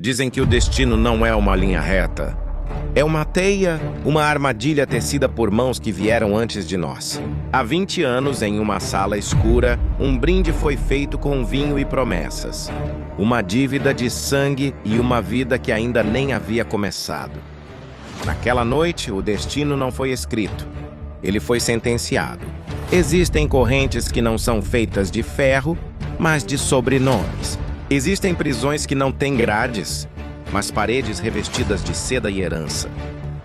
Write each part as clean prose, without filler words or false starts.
Dizem que o destino não é uma linha reta. É uma teia, uma armadilha tecida por mãos que vieram antes de nós. Há 20 anos, em uma sala escura, um brinde foi feito com vinho e promessas. Uma dívida de sangue e uma vida que ainda nem havia começado. Naquela noite, o destino não foi escrito. Ele foi sentenciado. Existem correntes que não são feitas de ferro, mas de sobrenomes. Existem prisões que não têm grades, mas paredes revestidas de seda e herança.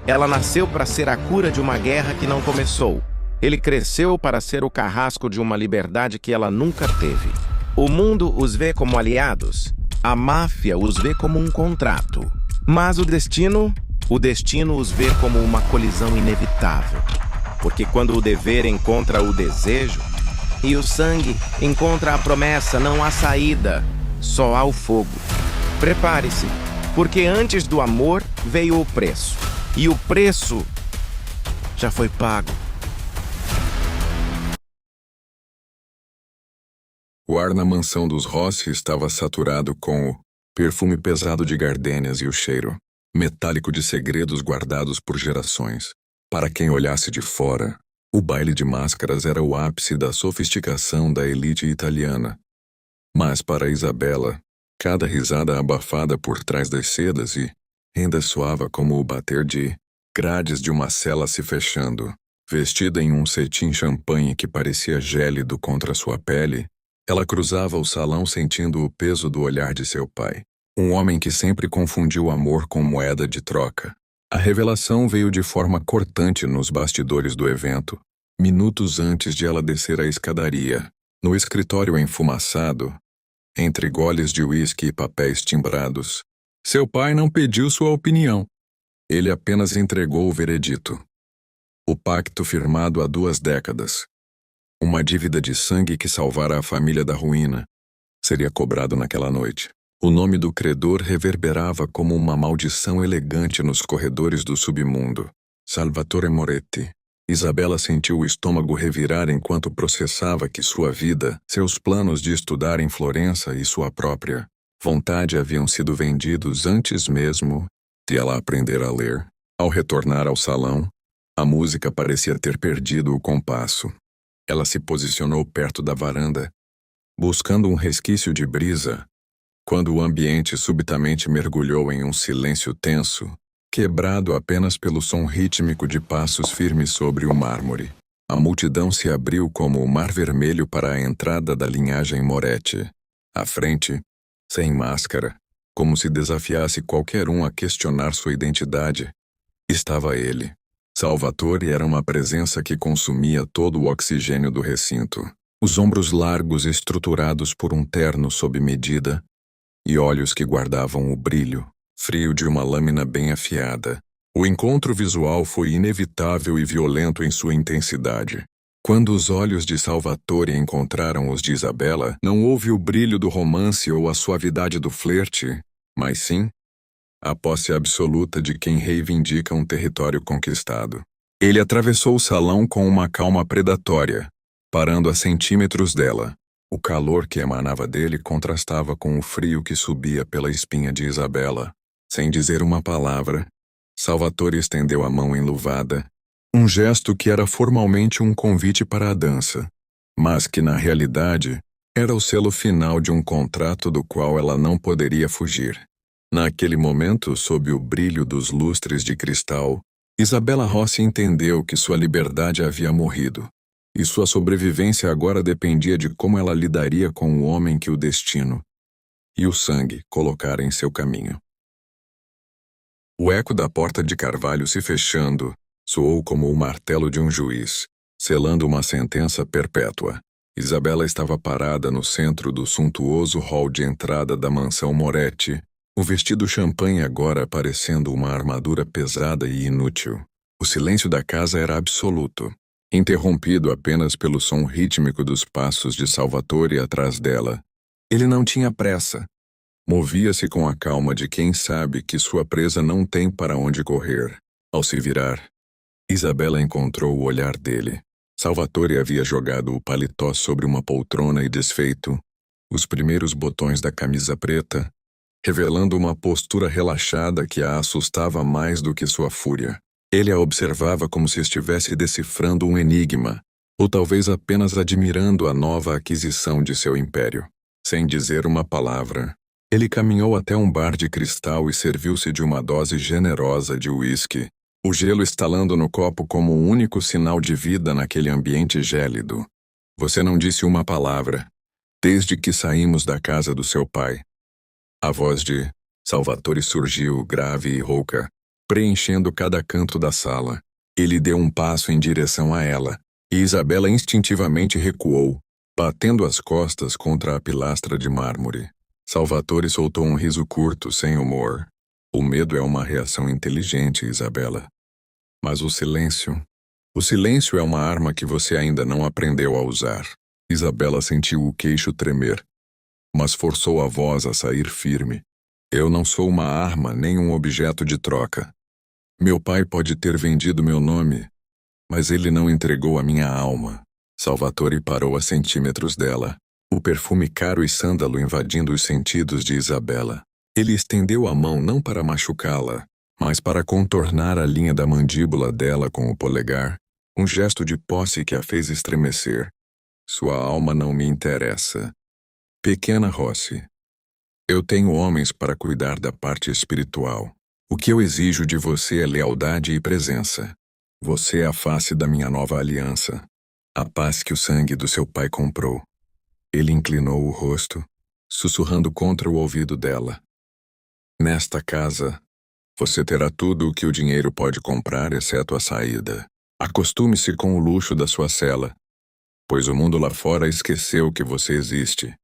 Ela nasceu para ser a cura de uma guerra que não começou. Ele cresceu para ser o carrasco de uma liberdade que ela nunca teve. O mundo os vê como aliados. A máfia os vê como um contrato. Mas o destino os vê como uma colisão inevitável. Porque quando o dever encontra o desejo e o sangue encontra a promessa, não há saída, só há o fogo. Prepare-se, porque antes do amor veio o preço. E o preço já foi pago. O ar na mansão dos Rossi estava saturado com o perfume pesado de gardênias e o cheiro metálico de segredos guardados por gerações. Para quem olhasse de fora, o baile de máscaras era o ápice da sofisticação da elite italiana. Mas para Isabela, cada risada abafada por trás das sedas e ainda soava como o bater de grades de uma cela se fechando. Vestida em um cetim champanhe que parecia gélido contra sua pele, ela cruzava o salão sentindo o peso do olhar de seu pai. Um homem que sempre confundiu o amor com moeda de troca. A revelação veio de forma cortante nos bastidores do evento, minutos antes de ela descer a escadaria. No escritório enfumaçado, entre goles de uísque e papéis timbrados, seu pai não pediu sua opinião. Ele apenas entregou o veredito. O pacto firmado há 2 décadas. Uma dívida de sangue que salvara a família da ruína seria cobrado naquela noite. O nome do credor reverberava como uma maldição elegante nos corredores do submundo. Salvatore Moretti. Isabela sentiu o estômago revirar enquanto processava que sua vida, seus planos de estudar em Florença e sua própria vontade haviam sido vendidos antes mesmo de ela aprender a ler. Ao retornar ao salão, a música parecia ter perdido o compasso. Ela se posicionou perto da varanda, buscando um resquício de brisa, quando o ambiente subitamente mergulhou em um silêncio tenso, quebrado apenas pelo som rítmico de passos firmes sobre o mármore. A multidão se abriu como o mar vermelho para a entrada da linhagem Moretti. À frente, sem máscara, como se desafiasse qualquer um a questionar sua identidade, estava ele. Salvatore era uma presença que consumia todo o oxigênio do recinto. Os ombros largos estruturados por um terno sob medida, e olhos que guardavam o brilho frio de uma lâmina bem afiada. O encontro visual foi inevitável e violento em sua intensidade. Quando os olhos de Salvatore encontraram os de Isabela, não houve o brilho do romance ou a suavidade do flerte, mas sim a posse absoluta de quem reivindica um território conquistado. Ele atravessou o salão com uma calma predatória, parando a centímetros dela. O calor que emanava dele contrastava com o frio que subia pela espinha de Isabela. Sem dizer uma palavra, Salvatore estendeu a mão enluvada, um gesto que era formalmente um convite para a dança, mas que na realidade era o selo final de um contrato do qual ela não poderia fugir. Naquele momento, sob o brilho dos lustres de cristal, Isabela Rossi entendeu que sua liberdade havia morrido. E sua sobrevivência agora dependia de como ela lidaria com o homem que o destino e o sangue colocaram em seu caminho. O eco da porta de carvalho se fechando soou como o martelo de um juiz, selando uma sentença perpétua. Isabela estava parada no centro do suntuoso hall de entrada da mansão Moretti, o vestido champanhe agora parecendo uma armadura pesada e inútil. O silêncio da casa era absoluto, interrompido apenas pelo som rítmico dos passos de Salvatore atrás dela. Ele não tinha pressa. Movia-se com a calma de quem sabe que sua presa não tem para onde correr. Ao se virar, Isabela encontrou o olhar dele. Salvatore havia jogado o paletó sobre uma poltrona e desfeito os primeiros botões da camisa preta, revelando uma postura relaxada que a assustava mais do que sua fúria. Ele a observava como se estivesse decifrando um enigma, ou talvez apenas admirando a nova aquisição de seu império. Sem dizer uma palavra, ele caminhou até um bar de cristal e serviu-se de uma dose generosa de uísque, o gelo estalando no copo como o único sinal de vida naquele ambiente gélido. Você não disse uma palavra, desde que saímos da casa do seu pai. A voz de Salvatore surgiu, grave e rouca, preenchendo cada canto da sala. Ele deu um passo em direção a ela, e Isabela instintivamente recuou, batendo as costas contra a pilastra de mármore. Salvatore soltou um riso curto, sem humor. O medo é uma reação inteligente, Isabela. Mas o silêncio é uma arma que você ainda não aprendeu a usar. Isabela sentiu o queixo tremer, mas forçou a voz a sair firme. Eu não sou uma arma nem um objeto de troca. Meu pai pode ter vendido meu nome, mas ele não entregou a minha alma. Salvatore parou a centímetros dela, o perfume caro e sândalo invadindo os sentidos de Isabela. Ele estendeu a mão não para machucá-la, mas para contornar a linha da mandíbula dela com o polegar, um gesto de posse que a fez estremecer. Sua alma não me interessa. Pequena Rossi, eu tenho homens para cuidar da parte espiritual. O que eu exijo de você é lealdade e presença. Você é a face da minha nova aliança, a paz que o sangue do seu pai comprou. Ele inclinou o rosto, sussurrando contra o ouvido dela. Nesta casa, você terá tudo o que o dinheiro pode comprar, exceto a saída. Acostume-se com o luxo da sua cela, pois o mundo lá fora esqueceu que você existe.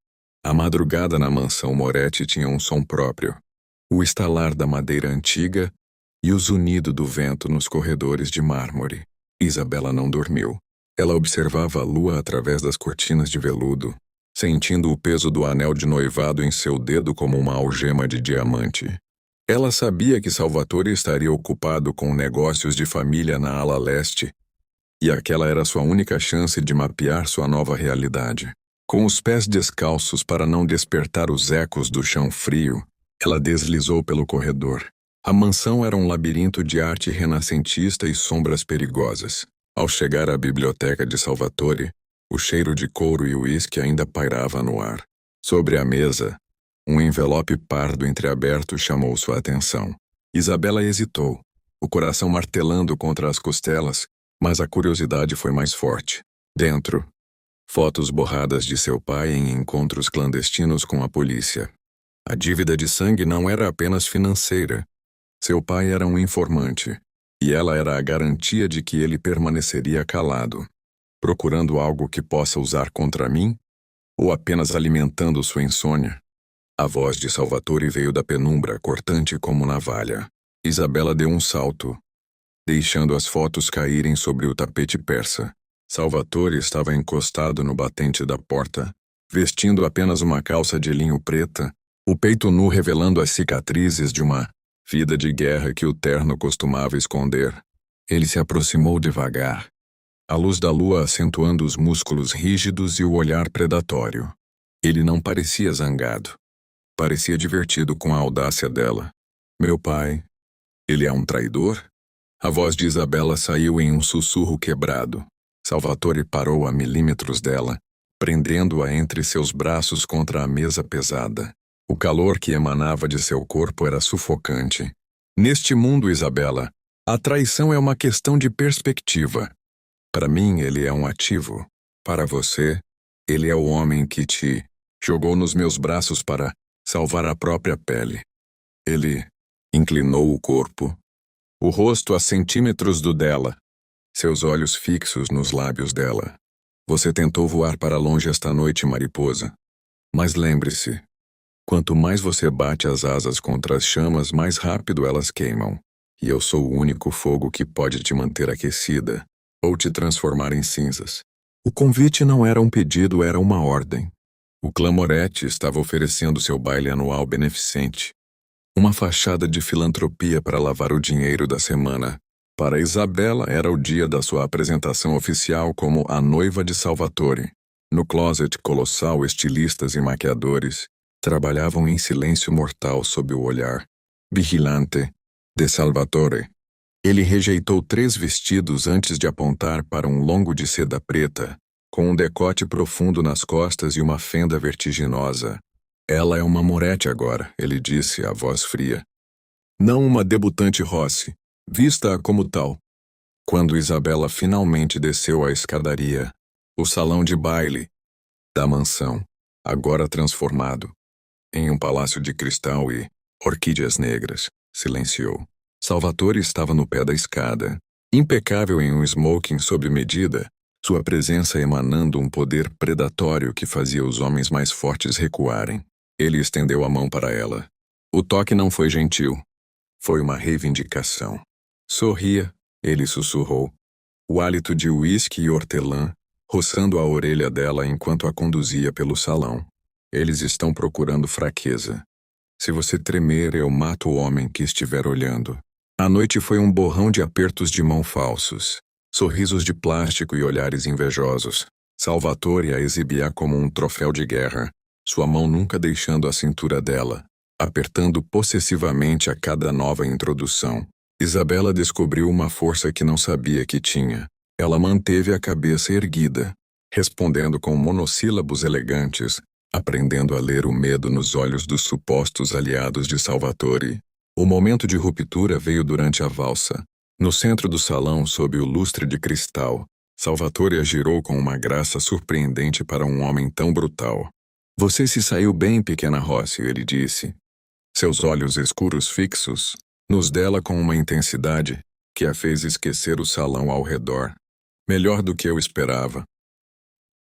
A madrugada na mansão Moretti tinha um som próprio, o estalar da madeira antiga e o zunido do vento nos corredores de mármore. Isabela não dormiu. Ela observava a lua através das cortinas de veludo, sentindo o peso do anel de noivado em seu dedo como uma algema de diamante. Ela sabia que Salvatore estaria ocupado com negócios de família na ala leste, e aquela era sua única chance de mapear sua nova realidade. Com os pés descalços para não despertar os ecos do chão frio, ela deslizou pelo corredor. A mansão era um labirinto de arte renascentista e sombras perigosas. Ao chegar à biblioteca de Salvatore, o cheiro de couro e uísque ainda pairava no ar. Sobre a mesa, um envelope pardo entreaberto chamou sua atenção. Isabela hesitou, o coração martelando contra as costelas, mas a curiosidade foi mais forte. Dentro, fotos borradas de seu pai em encontros clandestinos com a polícia. A dívida de sangue não era apenas financeira. Seu pai era um informante, e ela era a garantia de que ele permaneceria calado, procurando algo que possa usar contra mim, ou apenas alimentando sua insônia. A voz de Salvatore veio da penumbra, cortante como navalha. Isabela deu um salto, deixando as fotos caírem sobre o tapete persa. Salvatore estava encostado no batente da porta, vestindo apenas uma calça de linho preta, o peito nu revelando as cicatrizes de uma vida de guerra que o terno costumava esconder. Ele se aproximou devagar, a luz da lua acentuando os músculos rígidos e o olhar predatório. Ele não parecia zangado. Parecia divertido com a audácia dela. Meu pai, ele é um traidor? A voz de Isabela saiu em um sussurro quebrado. Salvatore parou a milímetros dela, prendendo-a entre seus braços contra a mesa pesada. O calor que emanava de seu corpo era sufocante. Neste mundo, Isabela, a traição é uma questão de perspectiva. Para mim, ele é um ativo. Para você, ele é o homem que te jogou nos meus braços para salvar a própria pele. Ele inclinou o corpo, o rosto a centímetros do dela, seus olhos fixos nos lábios dela. Você tentou voar para longe esta noite, mariposa. Mas lembre-se, quanto mais você bate as asas contra as chamas, mais rápido elas queimam. E eu sou o único fogo que pode te manter aquecida, ou te transformar em cinzas. O convite não era um pedido, era uma ordem. O clã Moretti estava oferecendo seu baile anual beneficente. Uma fachada de filantropia para lavar o dinheiro da semana. Para Isabela era o dia da sua apresentação oficial como a noiva de Salvatore. No closet colossal, estilistas e maquiadores, trabalhavam em silêncio mortal sob o olhar vigilante de Salvatore. Ele rejeitou 3 vestidos antes de apontar para um longo de seda preta, com um decote profundo nas costas e uma fenda vertiginosa. Ela é uma Moretti agora, ele disse, a voz fria. Não uma debutante Rossi, vista como tal. Quando Isabela finalmente desceu a escadaria, o salão de baile da mansão, agora transformado em um palácio de cristal e orquídeas negras, silenciou. Salvatore estava no pé da escada, impecável em um smoking sob medida, sua presença emanando um poder predatório que fazia os homens mais fortes recuarem. Ele estendeu a mão para ela. O toque não foi gentil. Foi uma reivindicação. Sorria, ele sussurrou. O hálito de uísque e hortelã, roçando a orelha dela enquanto a conduzia pelo salão. Eles estão procurando fraqueza. Se você tremer, eu mato o homem que estiver olhando. A noite foi um borrão de apertos de mão falsos, sorrisos de plástico e olhares invejosos. Salvatore a exibia como um troféu de guerra, sua mão nunca deixando a cintura dela, apertando possessivamente a cada nova introdução. Isabela descobriu uma força que não sabia que tinha. Ela manteve a cabeça erguida, respondendo com monossílabos elegantes, aprendendo a ler o medo nos olhos dos supostos aliados de Salvatore. O momento de ruptura veio durante a valsa. No centro do salão, sob o lustre de cristal, Salvatore a girou com uma graça surpreendente para um homem tão brutal. Você se saiu bem, pequena Rossi, ele disse. Seus olhos escuros fixos, nos dela com uma intensidade que a fez esquecer o salão ao redor. Melhor do que eu esperava.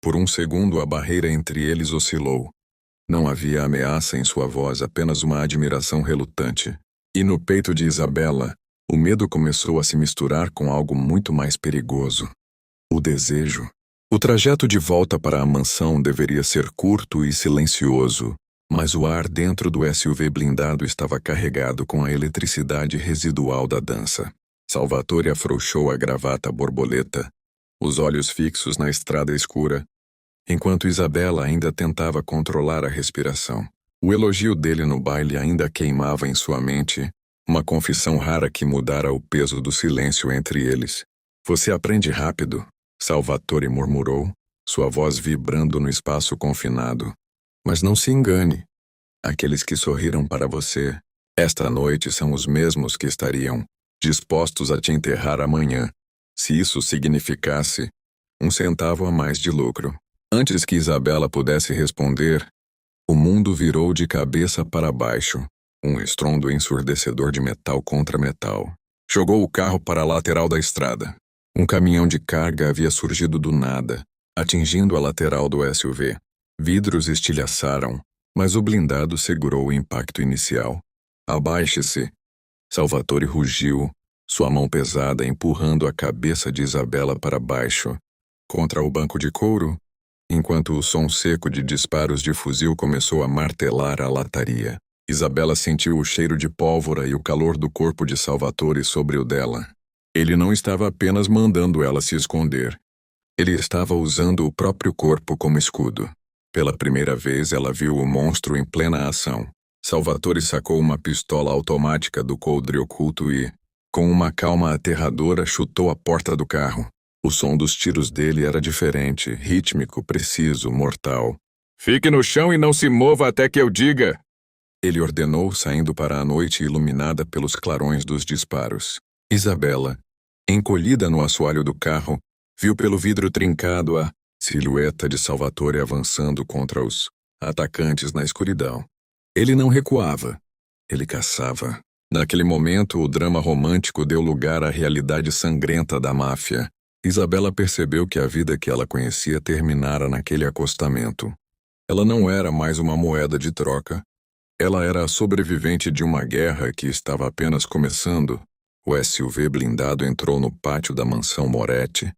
Por um segundo a barreira entre eles oscilou. Não havia ameaça em sua voz, apenas uma admiração relutante. E no peito de Isabela, o medo começou a se misturar com algo muito mais perigoso. O desejo. O trajeto de volta para a mansão deveria ser curto e silencioso, mas o ar dentro do SUV blindado estava carregado com a eletricidade residual da dança. Salvatore afrouxou a gravata borboleta, os olhos fixos na estrada escura, enquanto Isabela ainda tentava controlar a respiração. O elogio dele no baile ainda queimava em sua mente, uma confissão rara que mudara o peso do silêncio entre eles. Você aprende rápido, Salvatore murmurou, sua voz vibrando no espaço confinado. Mas não se engane. Aqueles que sorriram para você, esta noite são os mesmos que estariam dispostos a te enterrar amanhã, se isso significasse 1 centavo a mais de lucro. Antes que Isabela pudesse responder, o mundo virou de cabeça para baixo, um estrondo ensurdecedor de metal contra metal. Jogou o carro para a lateral da estrada. Um caminhão de carga havia surgido do nada, atingindo a lateral do SUV. Vidros estilhaçaram, mas o blindado segurou o impacto inicial. Abaixe-se. Salvatore rugiu, sua mão pesada empurrando a cabeça de Isabela para baixo, contra o banco de couro, enquanto o som seco de disparos de fuzil começou a martelar a lataria. Isabela sentiu o cheiro de pólvora e o calor do corpo de Salvatore sobre o dela. Ele não estava apenas mandando ela se esconder. Ele estava usando o próprio corpo como escudo. Pela primeira vez ela viu o monstro em plena ação. Salvatore sacou uma pistola automática do coldre oculto e, com uma calma aterradora, chutou a porta do carro. O som dos tiros dele era diferente, rítmico, preciso, mortal. Fique no chão e não se mova até que eu diga! Ele ordenou, saindo para a noite iluminada pelos clarões dos disparos. Isabela, encolhida no assoalho do carro, viu pelo vidro trincado a silhueta de Salvatore avançando contra os atacantes na escuridão. Ele não recuava. Ele caçava. Naquele momento, o drama romântico deu lugar à realidade sangrenta da máfia. Isabela percebeu que a vida que ela conhecia terminara naquele acostamento. Ela não era mais uma moeda de troca. Ela era a sobrevivente de uma guerra que estava apenas começando. O SUV blindado entrou no pátio da mansão Moretti,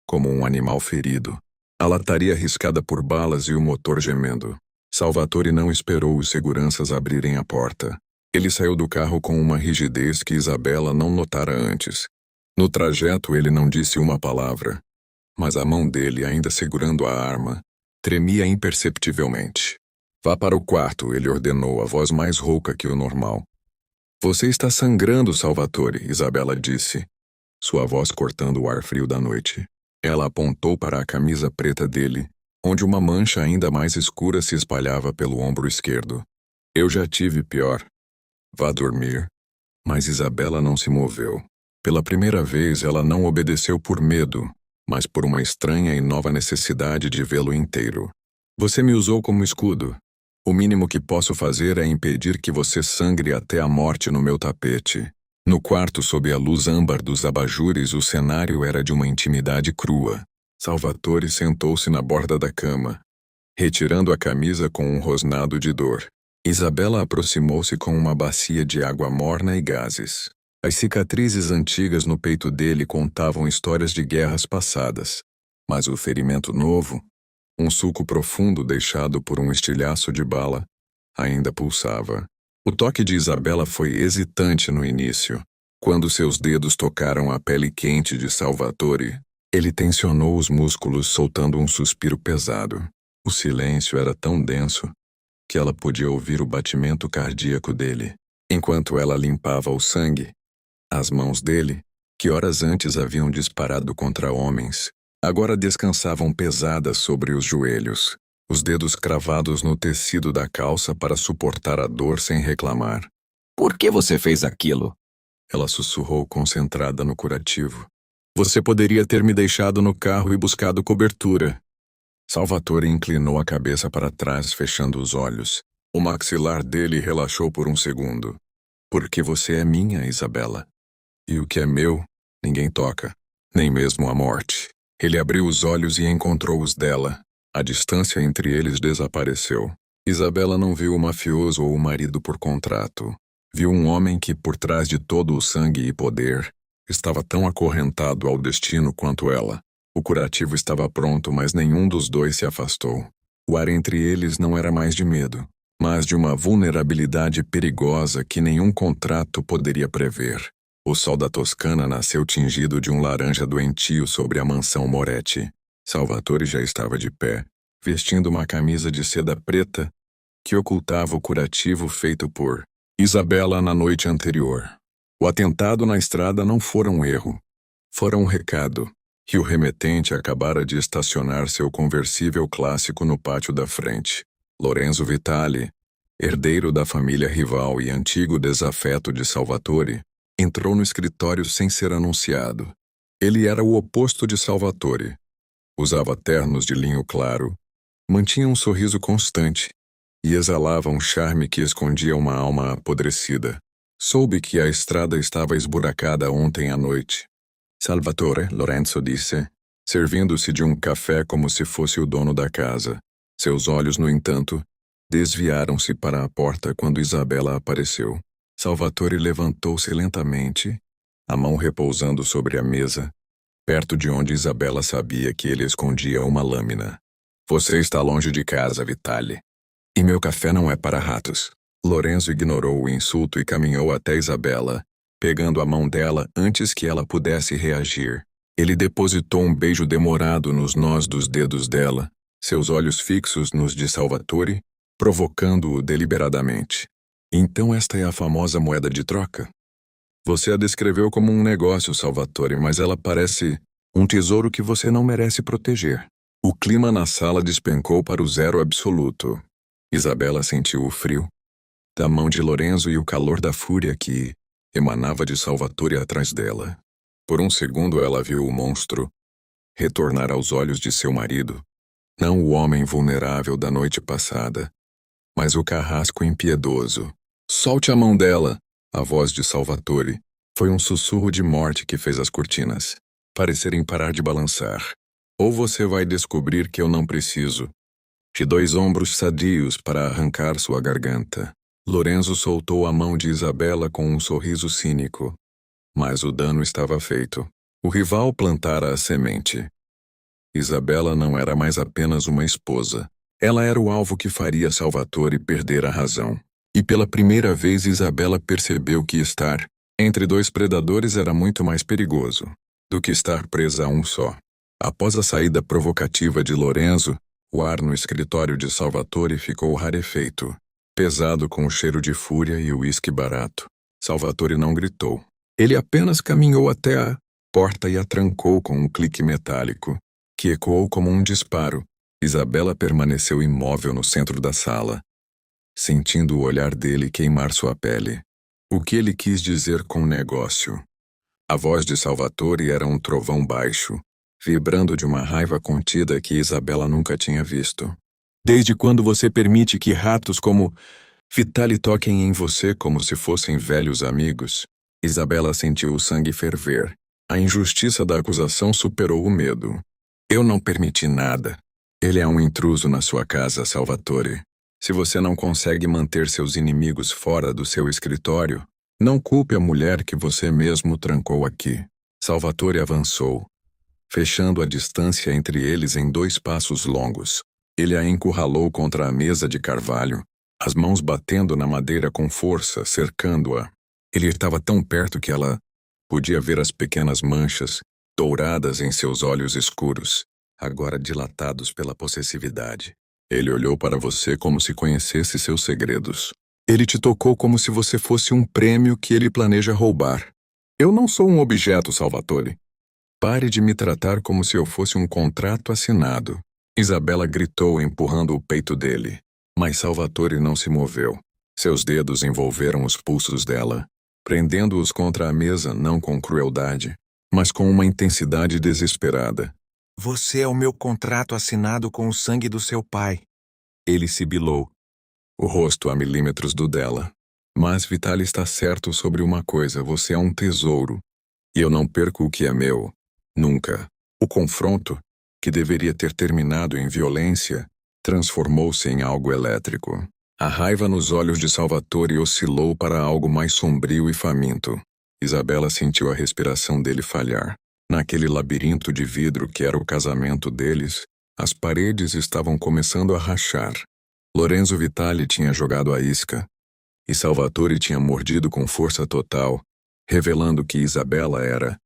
como um animal ferido. A lataria riscada por balas e o motor gemendo. Salvatore não esperou os seguranças abrirem a porta. Ele saiu do carro com uma rigidez que Isabela não notara antes. No trajeto ele não disse uma palavra, mas a mão dele, ainda segurando a arma, tremia imperceptivelmente. Vá para o quarto, ele ordenou, a voz mais rouca que o normal. Você está sangrando, Salvatore, Isabela disse, sua voz cortando o ar frio da noite. Ela apontou para a camisa preta dele, onde uma mancha ainda mais escura se espalhava pelo ombro esquerdo. Eu já tive pior. Vá dormir. Mas Isabela não se moveu. Pela primeira vez, ela não obedeceu por medo, mas por uma estranha e nova necessidade de vê-lo inteiro. Você me usou como escudo. O mínimo que posso fazer é impedir que você sangre até a morte no meu tapete. No quarto, sob a luz âmbar dos abajures, o cenário era de uma intimidade crua. Salvatore sentou-se na borda da cama, retirando a camisa com um rosnado de dor. Isabela aproximou-se com uma bacia de água morna e gases. As cicatrizes antigas no peito dele contavam histórias de guerras passadas, mas o ferimento novo, um sulco profundo deixado por um estilhaço de bala, ainda pulsava. O toque de Isabela foi hesitante no início. Quando seus dedos tocaram a pele quente de Salvatore, ele tensionou os músculos, soltando um suspiro pesado. O silêncio era tão denso que ela podia ouvir o batimento cardíaco dele. Enquanto ela limpava o sangue, as mãos dele, que horas antes haviam disparado contra homens, agora descansavam pesadas sobre os joelhos, os dedos cravados no tecido da calça para suportar a dor sem reclamar. Por que você fez aquilo? Ela sussurrou, concentrada no curativo. Você poderia ter me deixado no carro e buscado cobertura. Salvatore inclinou a cabeça para trás, fechando os olhos. O maxilar dele relaxou por um segundo. Porque você é minha, Isabela. E o que é meu, ninguém toca, nem mesmo a morte. Ele abriu os olhos e encontrou os dela. A distância entre eles desapareceu. Isabela não viu o mafioso ou o marido por contrato. Viu um homem que, por trás de todo o sangue e poder, estava tão acorrentado ao destino quanto ela. O curativo estava pronto, mas nenhum dos dois se afastou. O ar entre eles não era mais de medo, mas de uma vulnerabilidade perigosa que nenhum contrato poderia prever. O sol da Toscana nasceu tingido de um laranja doentio sobre a mansão Moretti. Salvatore já estava de pé, vestindo uma camisa de seda preta que ocultava o curativo feito por Isabela na noite anterior. O atentado na estrada não fora um erro, fora um recado, e o remetente acabara de estacionar seu conversível clássico no pátio da frente. Lorenzo Vitali, herdeiro da família rival e antigo desafeto de Salvatore, entrou no escritório sem ser anunciado. Ele era o oposto de Salvatore. Usava ternos de linho claro, mantinha um sorriso constante e exalava um charme que escondia uma alma apodrecida. Soube que a estrada estava esburacada ontem à noite. Salvatore, Lorenzo disse, servindo-se de um café como se fosse o dono da casa. Seus olhos, no entanto, desviaram-se para a porta quando Isabela apareceu. Salvatore levantou-se lentamente, a mão repousando sobre a mesa, perto de onde Isabela sabia que ele escondia uma lâmina. Você está longe de casa, Vitali. E meu café não é para ratos. Lorenzo ignorou o insulto e caminhou até Isabela, pegando a mão dela antes que ela pudesse reagir. Ele depositou um beijo demorado nos nós dos dedos dela, seus olhos fixos nos de Salvatore, provocando-o deliberadamente. Então esta é a famosa moeda de troca? Você a descreveu como um negócio, Salvatore, mas ela parece um tesouro que você não merece proteger. O clima na sala despencou para o zero absoluto. Isabela sentiu o frio da mão de Lorenzo e o calor da fúria que emanava de Salvatore atrás dela. Por um segundo ela viu o monstro retornar aos olhos de seu marido, não o homem vulnerável da noite passada, mas o carrasco impiedoso. Solte a mão dela! A voz de Salvatore foi um sussurro de morte que fez as cortinas parecerem parar de balançar. Ou você vai descobrir que eu não preciso de 2 ombros sadios para arrancar sua garganta. Lorenzo soltou a mão de Isabela com um sorriso cínico. Mas o dano estava feito. O rival plantara a semente. Isabela não era mais apenas uma esposa. Ela era o alvo que faria Salvatore perder a razão. E pela primeira vez Isabela percebeu que estar entre 2 predadores era muito mais perigoso do que estar presa a um só. Após a saída provocativa de Lorenzo, O ar no escritório de Salvatore ficou rarefeito, pesado com o cheiro de fúria e o uísque barato. Salvatore não gritou. Ele apenas caminhou até a porta e a trancou com um clique metálico, que ecoou como um disparo. Isabela permaneceu imóvel no centro da sala, sentindo o olhar dele queimar sua pele. O que ele quis dizer com negócio? A voz de Salvatore era um trovão baixo, vibrando de uma raiva contida que Isabela nunca tinha visto. Desde quando você permite que ratos como Vitali toquem em você como se fossem velhos amigos? Isabela sentiu o sangue ferver. A injustiça da acusação superou o medo. Eu não permiti nada. Ele é um intruso na sua casa, Salvatore. Se você não consegue manter seus inimigos fora do seu escritório, não culpe a mulher que você mesmo trancou aqui. Salvatore avançou, fechando a distância entre eles em 2 passos longos. Ele a encurralou contra a mesa de carvalho, as mãos batendo na madeira com força, cercando-a. Ele estava tão perto que ela podia ver as pequenas manchas douradas em seus olhos escuros, agora dilatados pela possessividade. Ele olhou para você como se conhecesse seus segredos. Ele te tocou como se você fosse um prêmio que ele planeja roubar. Eu não sou um objeto, Salvatore. Pare de me tratar como se eu fosse um contrato assinado. Isabela gritou, empurrando o peito dele. Mas Salvatore não se moveu. Seus dedos envolveram os pulsos dela, prendendo-os contra a mesa não com crueldade, mas com uma intensidade desesperada. Você é o meu contrato assinado com o sangue do seu pai. Ele sibilou, o rosto a milímetros do dela. Mas Vitali está certo sobre uma coisa, você é um tesouro. E eu não perco o que é meu. Nunca. O confronto, que deveria ter terminado em violência, transformou-se em algo elétrico. A raiva nos olhos de Salvatore oscilou para algo mais sombrio e faminto. Isabela sentiu a respiração dele falhar. Naquele labirinto de vidro que era o casamento deles, as paredes estavam começando a rachar. Lorenzo Vitali tinha jogado a isca, e Salvatore tinha mordido com força total, revelando que Isabela era,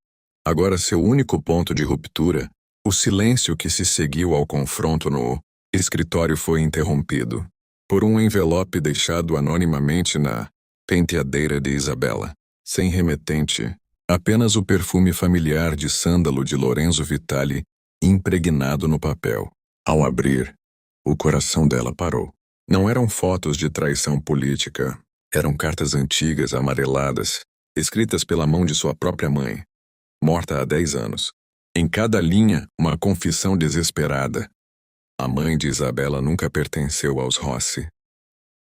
agora seu único ponto de ruptura. O silêncio que se seguiu ao confronto no escritório foi interrompido por um envelope deixado anonimamente na penteadeira de Isabela. Sem remetente, apenas o perfume familiar de sândalo de Lorenzo Vitali impregnado no papel. Ao abrir, o coração dela parou. Não eram fotos de traição política. Eram cartas antigas, amareladas, escritas pela mão de sua própria mãe, morta há 10 anos. Em cada linha, uma confissão desesperada. A mãe de Isabela nunca pertenceu aos Rossi.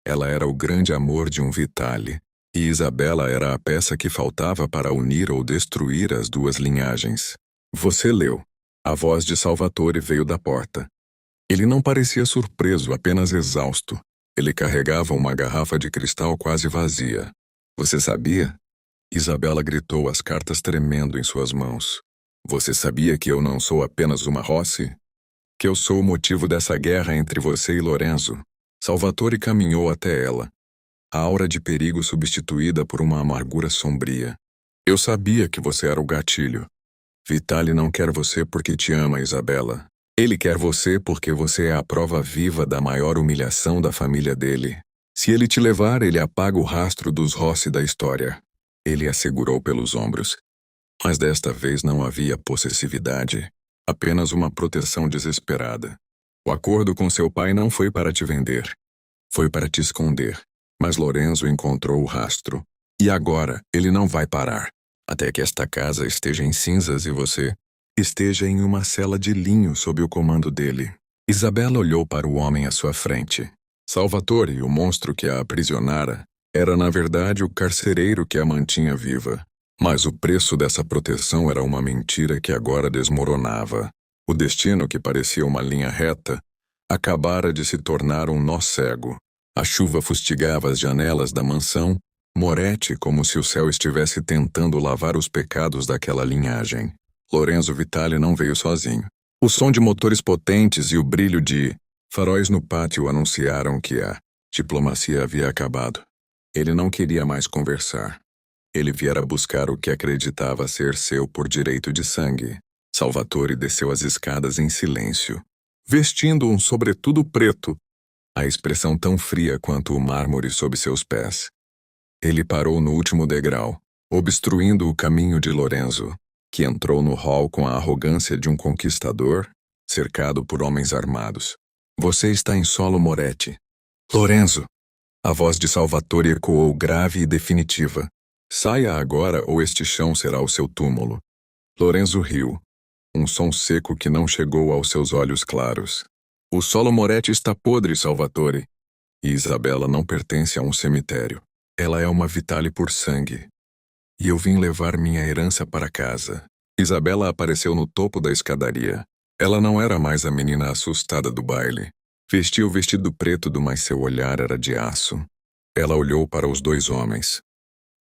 Ela era o grande amor de um Vitali, e Isabela era a peça que faltava para unir ou destruir as duas linhagens. Você leu. A voz de Salvatore veio da porta. Ele não parecia surpreso, apenas exausto. Ele carregava uma garrafa de cristal quase vazia. Você sabia? Isabela gritou, as cartas tremendo em suas mãos. Você sabia que eu não sou apenas uma Rossi? Que eu sou o motivo dessa guerra entre você e Lorenzo? Salvatore caminhou até ela, a aura de perigo substituída por uma amargura sombria. Eu sabia que você era o gatilho. Vitali não quer você porque te ama, Isabela. Ele quer você porque você é a prova viva da maior humilhação da família dele. Se ele te levar, ele apaga o rastro dos Rossi da história. Ele a segurou pelos ombros. Mas desta vez não havia possessividade, apenas uma proteção desesperada. O acordo com seu pai não foi para te vender. Foi para te esconder. Mas Lorenzo encontrou o rastro. E agora ele não vai parar, até que esta casa esteja em cinzas e você esteja em uma cela de linho sob o comando dele. Isabela olhou para o homem à sua frente. Salvatore, o monstro que a aprisionara, era na verdade o carcereiro que a mantinha viva. Mas o preço dessa proteção era uma mentira que agora desmoronava. O destino, que parecia uma linha reta, acabara de se tornar um nó cego. A chuva fustigava as janelas da mansão, Moretti como se o céu estivesse tentando lavar os pecados daquela linhagem. Lorenzo Vitali não veio sozinho. O som de motores potentes e o brilho de faróis no pátio anunciaram que a diplomacia havia acabado. Ele não queria mais conversar. Ele viera buscar o que acreditava ser seu por direito de sangue. Salvatore desceu as escadas em silêncio. vestindo um sobretudo preto, a expressão tão fria quanto o mármore sob seus pés. Ele parou no último degrau, obstruindo o caminho de Lorenzo, que entrou no hall com a arrogância de um conquistador, cercado por homens armados. Você está em solo Moretti. Lorenzo! A voz de Salvatore ecoou grave e definitiva. Saia agora ou este chão será o seu túmulo. Lorenzo riu. Um som seco que não chegou aos seus olhos claros. O solo Moretti está podre, Salvatore. E Isabela não pertence a um cemitério. Ela é uma Vitale por sangue. E eu vim levar minha herança para casa. Isabela apareceu no topo da escadaria. Ela não era mais a menina assustada do baile. Vestia o vestido preto, mas seu olhar era de aço. Ela olhou para os dois homens.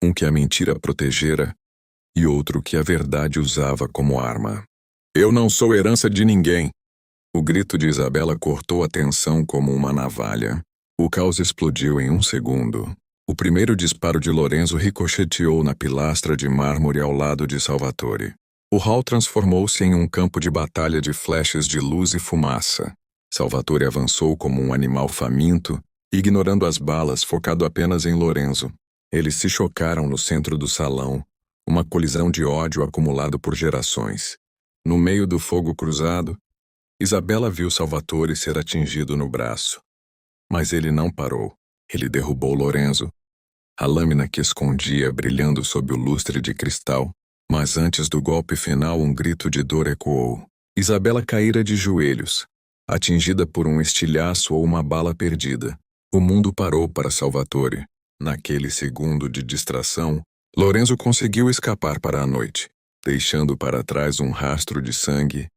Um que a mentira protegera e outro que a verdade usava como arma. Eu não sou herança de ninguém. O grito de Isabela cortou a tensão como uma navalha. O caos explodiu em um segundo. O primeiro disparo de Lorenzo ricocheteou na pilastra de mármore ao lado de Salvatore. O hall transformou-se em um campo de batalha de flechas de luz e fumaça. Salvatore avançou como um animal faminto, ignorando as balas, focado apenas em Lorenzo. Eles se chocaram no centro do salão, uma colisão de ódio acumulado por gerações. No meio do fogo cruzado, Isabela viu Salvatore ser atingido no braço. Mas ele não parou. Ele derrubou Lorenzo, a lâmina que escondia brilhando sob o lustre de cristal. Mas antes do golpe final, um grito de dor ecoou. Isabela caíra de joelhos, atingida por um estilhaço ou uma bala perdida. O mundo parou para Salvatore. Naquele segundo de distração, Lorenzo conseguiu escapar para a noite, deixando para trás um rastro de sangue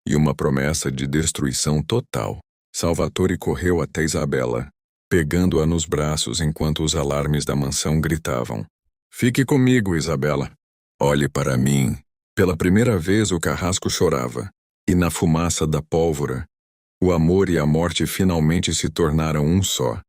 e uma promessa de destruição total. Salvatore correu até Isabela, pegando-a nos braços enquanto os alarmes da mansão gritavam. Fique comigo, Isabela. Olhe para mim. Pela primeira vez o carrasco chorava, e na fumaça da pólvora, o amor e a morte finalmente se tornaram um só.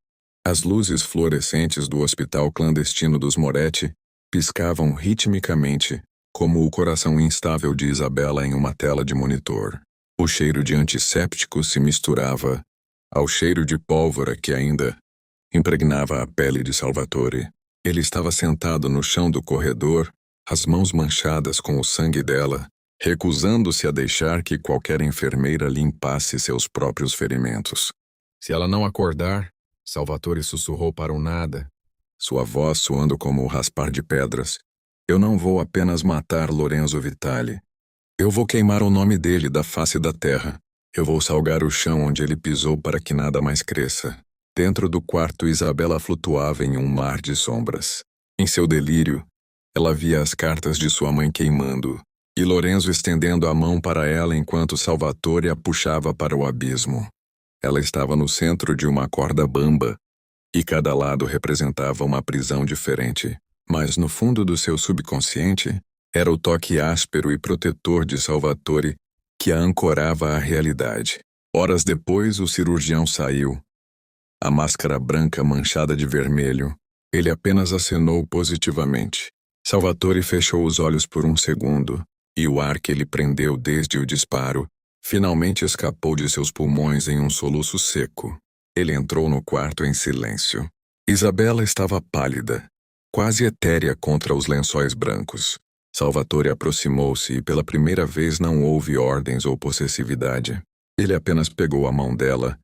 As luzes fluorescentes do hospital clandestino dos Moretti piscavam ritmicamente, como o coração instável de Isabela em uma tela de monitor. O cheiro de antisséptico se misturava ao cheiro de pólvora que ainda impregnava a pele de Salvatore. Ele estava sentado no chão do corredor, as mãos manchadas com o sangue dela, recusando-se a deixar que qualquer enfermeira limpasse seus próprios ferimentos. Se ela não acordar, Salvatore sussurrou para o nada, sua voz soando como o raspar de pedras. Eu não vou apenas matar Lorenzo Vitale. Eu vou queimar o nome dele da face da terra. Eu vou salgar o chão onde ele pisou para que nada mais cresça. Dentro do quarto, Isabela flutuava em um mar de sombras. Em seu delírio, ela via as cartas de sua mãe queimando, e Lorenzo estendendo a mão para ela enquanto Salvatore a puxava para o abismo. Ela estava no centro de uma corda bamba, e cada lado representava uma prisão diferente. Mas no fundo do seu subconsciente, era o toque áspero e protetor de Salvatore que a ancorava à realidade. Horas depois, o cirurgião saiu. A máscara branca manchada de vermelho. Ele apenas acenou positivamente. Salvatore fechou os olhos por um segundo, e o ar que ele prendeu desde o disparo finalmente escapou de seus pulmões em um soluço seco. Ele entrou no quarto em silêncio. Isabela estava pálida, quase etérea contra os lençóis brancos. Salvatore aproximou-se e pela primeira vez não houve ordens ou possessividade. Ele apenas pegou a mão dela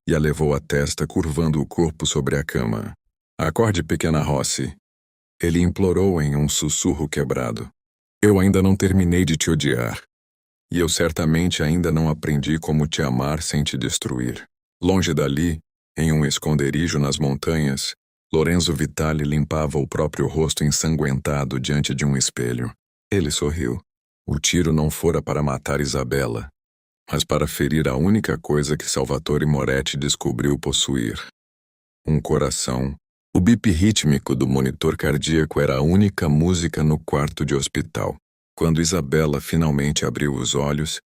e a levou à testa, curvando o corpo sobre a cama. Acorde, pequena Rossi. Ele implorou em um sussurro quebrado. Eu ainda não terminei de te odiar. E eu certamente ainda não aprendi como te amar sem te destruir. Longe dali, em um esconderijo nas montanhas, Lorenzo Vitale limpava o próprio rosto ensanguentado diante de um espelho. Ele sorriu. O tiro não fora para matar Isabela, mas para ferir a única coisa que Salvatore Moretti descobriu possuir. Um coração. O bip rítmico do monitor cardíaco era a única música no quarto de hospital. Quando Isabela finalmente abriu os olhos,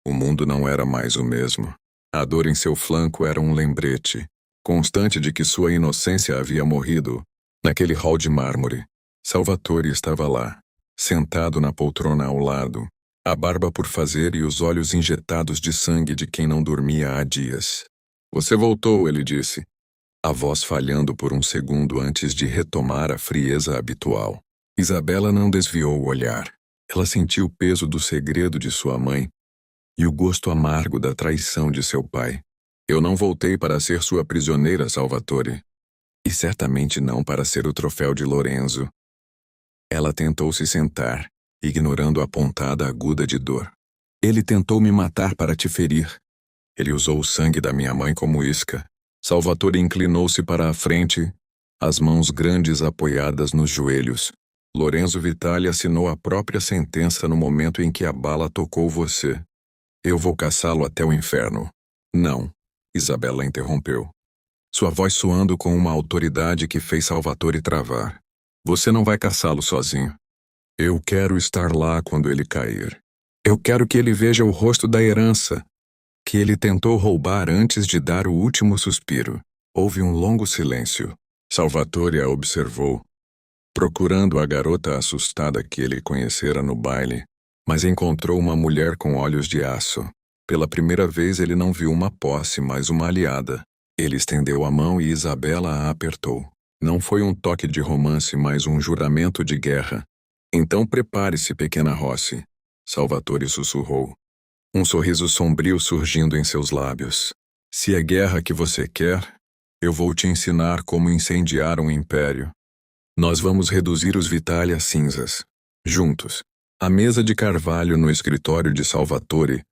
o mundo não era mais o mesmo. A dor em seu flanco era um lembrete constante de que sua inocência havia morrido. Naquele hall de mármore, Salvatore estava lá, sentado na poltrona ao lado, a barba por fazer e os olhos injetados de sangue de quem não dormia há dias. Você voltou, ele disse, a voz falhando por um segundo antes de retomar a frieza habitual. Isabela não desviou o olhar. Ela sentiu o peso do segredo de sua mãe e o gosto amargo da traição de seu pai. Eu não voltei para ser sua prisioneira, Salvatore. E certamente não para ser o troféu de Lorenzo. Ela tentou se sentar, ignorando a pontada aguda de dor. Ele tentou me matar para te ferir. Ele usou o sangue da minha mãe como isca. Salvatore inclinou-se para a frente, as mãos grandes apoiadas nos joelhos. Lorenzo Vitali assinou a própria sentença no momento em que a bala tocou você. Eu vou caçá-lo até o inferno. Não, Isabela interrompeu. Sua voz soando com uma autoridade que fez Salvatore travar. Você não vai caçá-lo sozinho. Eu quero estar lá quando ele cair. Eu quero que ele veja o rosto da herança que ele tentou roubar antes de dar o último suspiro. Houve um longo silêncio. Salvatore a observou, procurando a garota assustada que ele conhecera no baile, mas encontrou uma mulher com olhos de aço. Pela primeira vez ele não viu uma posse, mas uma aliada. Ele estendeu a mão e Isabela a apertou. Não foi um toque de romance, mas um juramento de guerra. Então prepare-se, pequena Rossi, Salvatore sussurrou. Um sorriso sombrio surgindo em seus lábios. Se é guerra que você quer, eu vou te ensinar como incendiar um império. Nós vamos reduzir os Vitali a cinzas. Juntos. A mesa de carvalho no escritório de Salvatore,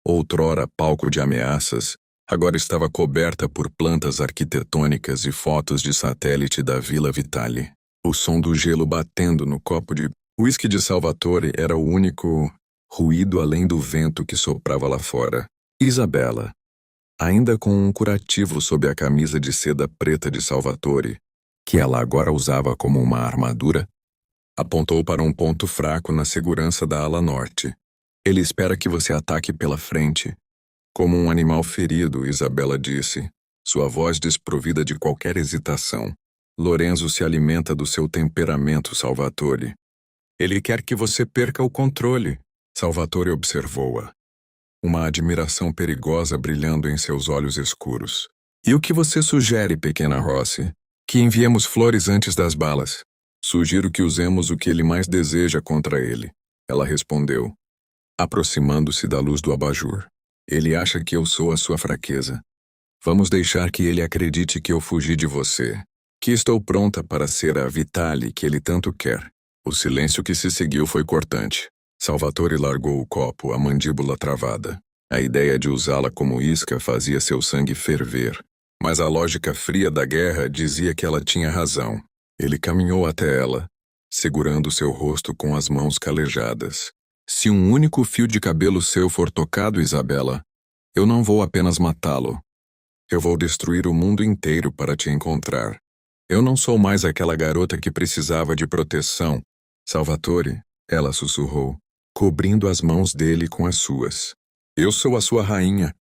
outrora palco de ameaças, agora estava coberta por plantas arquitetônicas e fotos de satélite da Vila Vitali. O som do gelo batendo no copo de uísque de Salvatore era o único ruído além do vento que soprava lá fora. Isabela, ainda com um curativo sob a camisa de seda preta de Salvatore, que ela agora usava como uma armadura, apontou para um ponto fraco na segurança da ala norte. Ele espera que você ataque pela frente. Como um animal ferido, Isabela disse, sua voz desprovida de qualquer hesitação. Lorenzo se alimenta do seu temperamento, Salvatore. Ele quer que você perca o controle. Salvatore observou-a, uma admiração perigosa brilhando em seus olhos escuros. E o que você sugere, pequena Rossi? Que enviemos flores antes das balas. Sugiro que usemos o que ele mais deseja contra ele. Ela respondeu, aproximando-se da luz do abajur. Ele acha que eu sou a sua fraqueza. Vamos deixar que ele acredite que eu fugi de você, que estou pronta para ser a Vitali que ele tanto quer. O silêncio que se seguiu foi cortante. Salvatore largou o copo, a mandíbula travada. A ideia de usá-la como isca fazia seu sangue ferver, mas a lógica fria da guerra dizia que ela tinha razão. Ele caminhou até ela, segurando seu rosto com as mãos calejadas. Se um único fio de cabelo seu for tocado, Isabela, eu não vou apenas matá-lo. Eu vou destruir o mundo inteiro para te encontrar. Eu não sou mais aquela garota que precisava de proteção. Salvatore, ela sussurrou, cobrindo as mãos dele com as suas. Eu sou a sua rainha.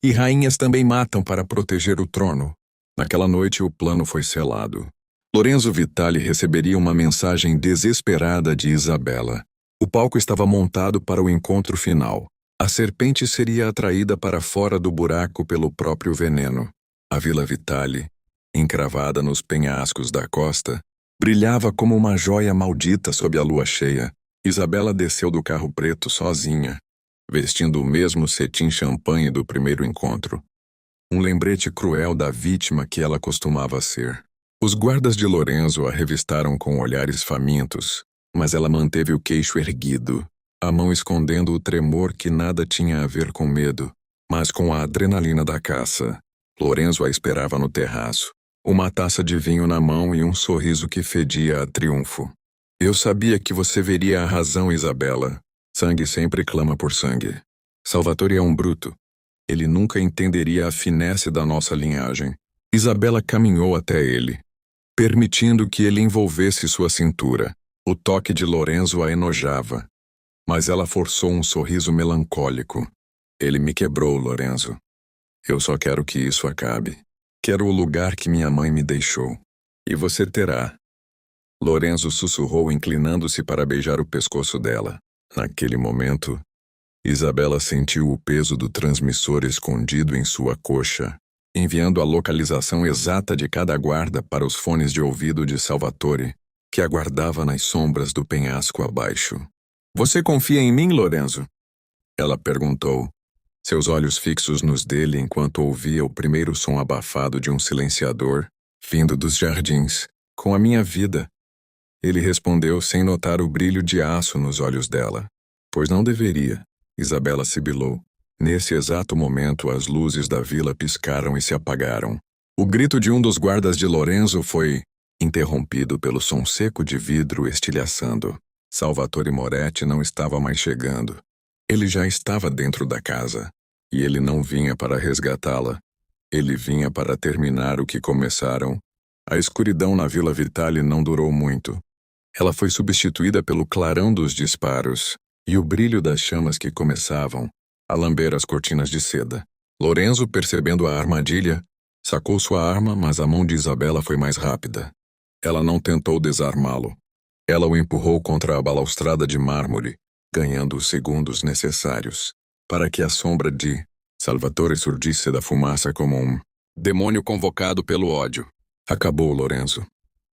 E rainhas também matam para proteger o trono. Naquela noite o plano foi selado. Lorenzo Vitali receberia uma mensagem desesperada de Isabela. O palco estava montado para o encontro final. A serpente seria atraída para fora do buraco pelo próprio veneno. A Vila Vitali, encravada nos penhascos da costa, brilhava como uma joia maldita sob a lua cheia. Isabela desceu do carro preto sozinha, vestindo o mesmo cetim champanhe do primeiro encontro. Um lembrete cruel da vítima que ela costumava ser. Os guardas de Lorenzo a revistaram com olhares famintos, mas ela manteve o queixo erguido, a mão escondendo o tremor que nada tinha a ver com medo, mas com a adrenalina da caça. Lorenzo a esperava no terraço, uma taça de vinho na mão e um sorriso que fedia a triunfo. Eu sabia que você veria a razão, Isabela. Sangue sempre clama por sangue. Salvatore é um bruto. Ele nunca entenderia a finesse da nossa linhagem. Isabela caminhou até ele, permitindo que ele envolvesse sua cintura. O toque de Lorenzo a enojava, mas ela forçou um sorriso melancólico. Ele me quebrou, Lorenzo. Eu só quero que isso acabe. Quero o lugar que minha mãe me deixou. E você terá. Lorenzo sussurrou, inclinando-se para beijar o pescoço dela. Naquele momento, Isabela sentiu o peso do transmissor escondido em sua coxa, enviando a localização exata de cada guarda para os fones de ouvido de Salvatore, que aguardava nas sombras do penhasco abaixo. Você confia em mim, Lorenzo? Ela perguntou, seus olhos fixos nos dele enquanto ouvia o primeiro som abafado de um silenciador, vindo dos jardins, com a minha vida. Ele respondeu sem notar o brilho de aço nos olhos dela. Pois não deveria, Isabela sibilou. Nesse exato momento, as luzes da vila piscaram e se apagaram. O grito de um dos guardas de Lorenzo foi interrompido pelo som seco de vidro estilhaçando. Salvatore Moretti não estava mais chegando. Ele já estava dentro da casa. E ele não vinha para resgatá-la. Ele vinha para terminar o que começaram. A escuridão na Vila Vitale não durou muito. Ela foi substituída pelo clarão dos disparos e o brilho das chamas que começavam a lamber as cortinas de seda. Lorenzo, percebendo a armadilha, sacou sua arma, mas a mão de Isabela foi mais rápida. Ela não tentou desarmá-lo. Ela o empurrou contra a balaustrada de mármore, ganhando os segundos necessários para que a sombra de Salvatore surgisse da fumaça como um demônio convocado pelo ódio. Acabou, Lorenzo.